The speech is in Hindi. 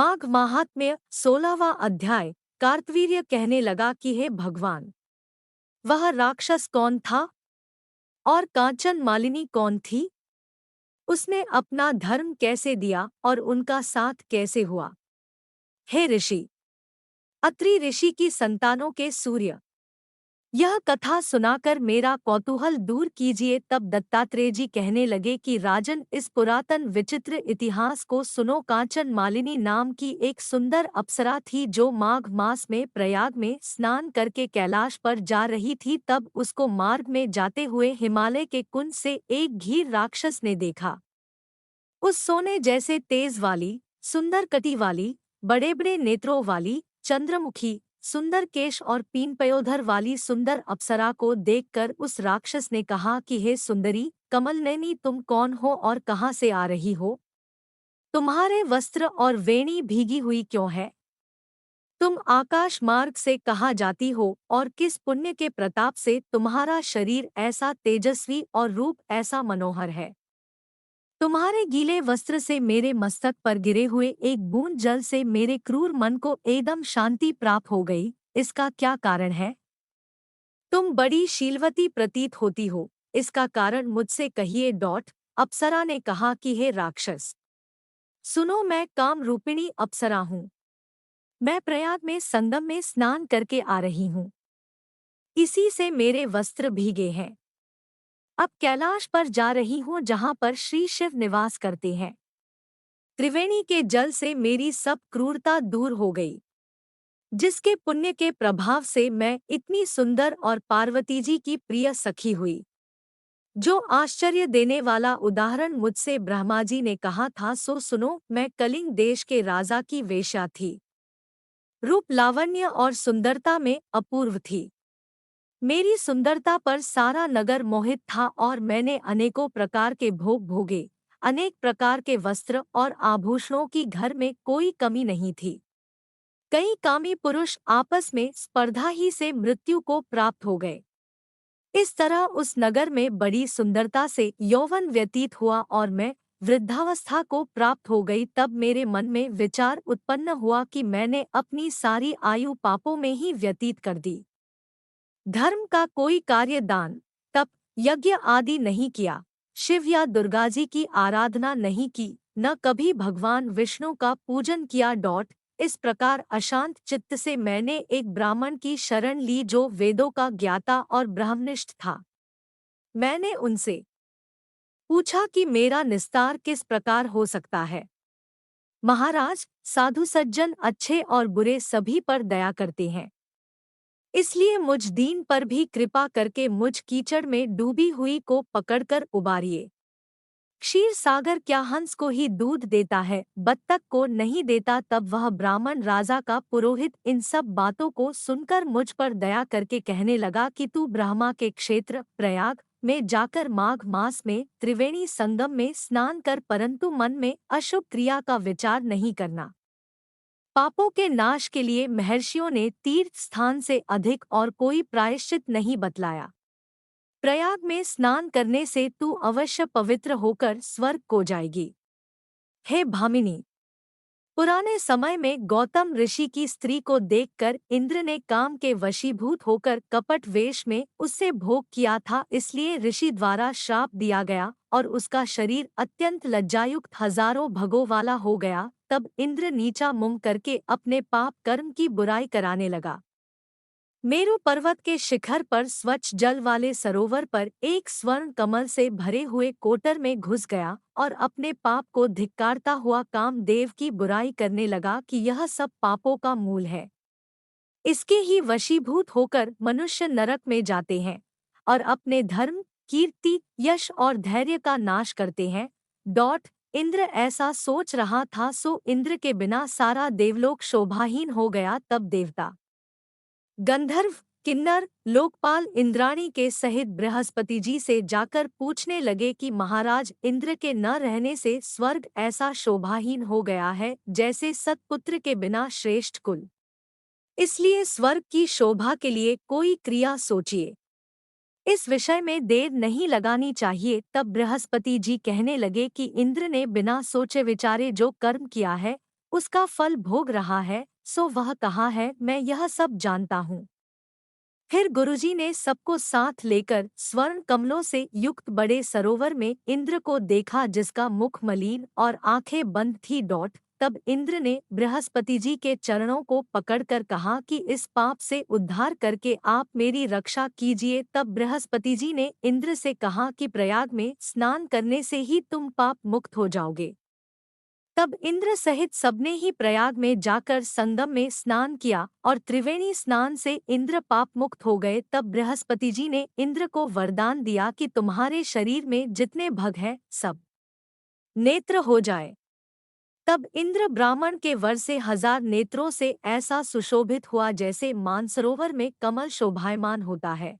माघ महात्म्य 16वां अध्याय। कार्तवीर्य कहने लगा कि हे भगवान, वह राक्षस कौन था और कांचन मालिनी कौन थी? उसने अपना धर्म कैसे दिया और उनका साथ कैसे हुआ? हे ऋषि, अत्रि ऋषि की संतानों के सूर्य, यह कथा सुनाकर मेरा कौतूहल दूर कीजिए। तब दत्तात्रेय जी कहने लगे कि राजन, इस पुरातन विचित्र इतिहास को सुनो। कांचन मालिनी नाम की एक सुंदर अप्सरा थी जो माघ मास में प्रयाग में स्नान करके कैलाश पर जा रही थी। तब उसको मार्ग में जाते हुए हिमालय के कुंज से एक घीर राक्षस ने देखा। उस सोने जैसे तेज वाली, सुंदर कटी वाली, बड़े बड़े नेत्रों वाली, चंद्रमुखी, सुंदर केश और पीनपयोधर वाली सुंदर अप्सरा को देखकर उस राक्षस ने कहा कि हे सुंदरी कमलनयनी, तुम कौन हो और कहाँ से आ रही हो? तुम्हारे वस्त्र और वेणी भीगी हुई क्यों है? तुम आकाश मार्ग से कहाँ जाती हो और किस पुण्य के प्रताप से तुम्हारा शरीर ऐसा तेजस्वी और रूप ऐसा मनोहर है? तुम्हारे गीले वस्त्र से मेरे मस्तक पर गिरे हुए एक बूंद जल से मेरे क्रूर मन को एकदम शांति प्राप्त हो गई। इसका क्या कारण है? तुम बड़ी शीलवती प्रतीत होती हो, इसका कारण मुझसे कहिए। अप्सरा ने कहा कि हे राक्षस, सुनो, मैं काम रूपिणी अप्सरा हूँ। मैं प्रयाग में संगम में स्नान करके आ रही हूँ। इसी से मेरे वस्त्र भीगे हैं। अब कैलाश पर जा रही हूँ जहाँ पर श्री शिव निवास करते हैं। त्रिवेणी के जल से मेरी सब क्रूरता दूर हो गई, जिसके पुण्य के प्रभाव से मैं इतनी सुंदर और पार्वती जी की प्रिय सखी हुई। जो आश्चर्य देने वाला उदाहरण मुझसे ब्रह्मा जी ने कहा था सो सुनो। मैं कलिंग देश के राजा की वेश्या थी। रूप लावण्य और सुंदरता में अपूर्व थी। मेरी सुंदरता पर सारा नगर मोहित था और मैंने अनेकों प्रकार के भोग भोगे। अनेक प्रकार के वस्त्र और आभूषणों की घर में कोई कमी नहीं थी। कई कामी पुरुष आपस में स्पर्धा ही से मृत्यु को प्राप्त हो गए। इस तरह उस नगर में बड़ी सुंदरता से यौवन व्यतीत हुआ और मैं वृद्धावस्था को प्राप्त हो गई। तब मेरे मन में विचार उत्पन्न हुआ कि मैंने अपनी सारी आयु पापों में ही व्यतीत कर दी। धर्म का कोई कार्य, दान, तप, यज्ञ आदि नहीं किया। शिव या दुर्गा जी की आराधना नहीं की, न कभी भगवान विष्णु का पूजन किया। इस प्रकार अशांत चित्त से मैंने एक ब्राह्मण की शरण ली जो वेदों का ज्ञाता और ब्रह्मनिष्ठ था। मैंने उनसे पूछा कि मेरा निस्तार किस प्रकार हो सकता है। महाराज, साधु सज्जन अच्छे और बुरे सभी पर दया करते हैं, इसलिए मुझ दीन पर भी कृपा करके मुझ कीचड़ में डूबी हुई को पकड़कर उबारिए। क्षीर सागर क्या हंस को ही दूध देता है, बत्तख को नहीं देता? तब वह ब्राह्मण राजा का पुरोहित इन सब बातों को सुनकर मुझ पर दया करके कहने लगा कि तू ब्रह्मा के क्षेत्र प्रयाग में जाकर माघ मास में त्रिवेणी संगम में स्नान कर, परंतु मन में अशुभ क्रिया का विचार नहीं करना। पापों के नाश के लिए महर्षियों ने तीर्थ स्थान से अधिक और कोई प्रायश्चित नहीं बतलाया। प्रयाग में स्नान करने से तू अवश्य पवित्र होकर स्वर्ग को जाएगी। हे भामिनी, पुराने समय में गौतम ऋषि की स्त्री को देखकर इंद्र ने काम के वशीभूत होकर कपट वेश में उससे भोग किया था, इसलिए ऋषि द्वारा श्राप दिया गया और उसका शरीर अत्यंत लज्जायुक्त हजारों भगों वाला हो गया। तब इंद्र नीचा मुंह करके अपने पाप कर्म की बुराई कराने लगा। मेरु पर्वत के शिखर पर स्वच्छ जल वाले सरोवर पर एक स्वर्ण कमल से भरे हुए कोटर में घुस गया और अपने पाप को धिक्कारता हुआ कामदेव की बुराई करने लगा कि यह सब पापों का मूल है। इसके ही वशीभूत होकर मनुष्य नरक में जाते हैं और अपने धर्म, कीर्ति, यश और धैर्य का नाश करते हैं। इंद्र ऐसा सोच रहा था सो इंद्र के बिना सारा देवलोक शोभाहीन हो गया। तब देवता, गंधर्व, किन्नर, लोकपाल इंद्राणी के सहित बृहस्पति जी से जाकर पूछने लगे कि महाराज, इंद्र के न रहने से स्वर्ग ऐसा शोभाहीन हो गया है जैसे सतपुत्र के बिना श्रेष्ठ कुल। इसलिए स्वर्ग की शोभा के लिए कोई क्रिया सोचिए। इस विषय में देर नहीं लगानी चाहिए। तब बृहस्पति जी कहने लगे कि इंद्र ने बिना सोचे विचारे जो कर्म किया है उसका फल भोग रहा है, सो वह कहाँ है, मैं यह सब जानता हूँ। फिर गुरुजी ने सबको साथ लेकर स्वर्ण कमलों से युक्त बड़े सरोवर में इंद्र को देखा, जिसका मुख मलिन और आंखें बंद थी। तब इंद्र ने बृहस्पति जी के चरणों को पकड़कर कहा कि इस पाप से उद्धार करके आप मेरी रक्षा कीजिए। तब बृहस्पति जी ने इंद्र से कहा कि प्रयाग में स्नान करने से ही तुम पाप मुक्त हो जाओगे। तब इंद्र सहित सबने ही प्रयाग में जाकर संगम में स्नान किया और त्रिवेणी स्नान से इंद्र पाप मुक्त हो गए। तब बृहस्पति जी ने इंद्र को वरदान दिया कि तुम्हारे शरीर में जितने भग हैं सब नेत्र हो जाए। तब इंद्र ब्राह्मण के वर से 1000 नेत्रों से ऐसा सुशोभित हुआ जैसे मानसरोवर में कमल शोभायमान होता है।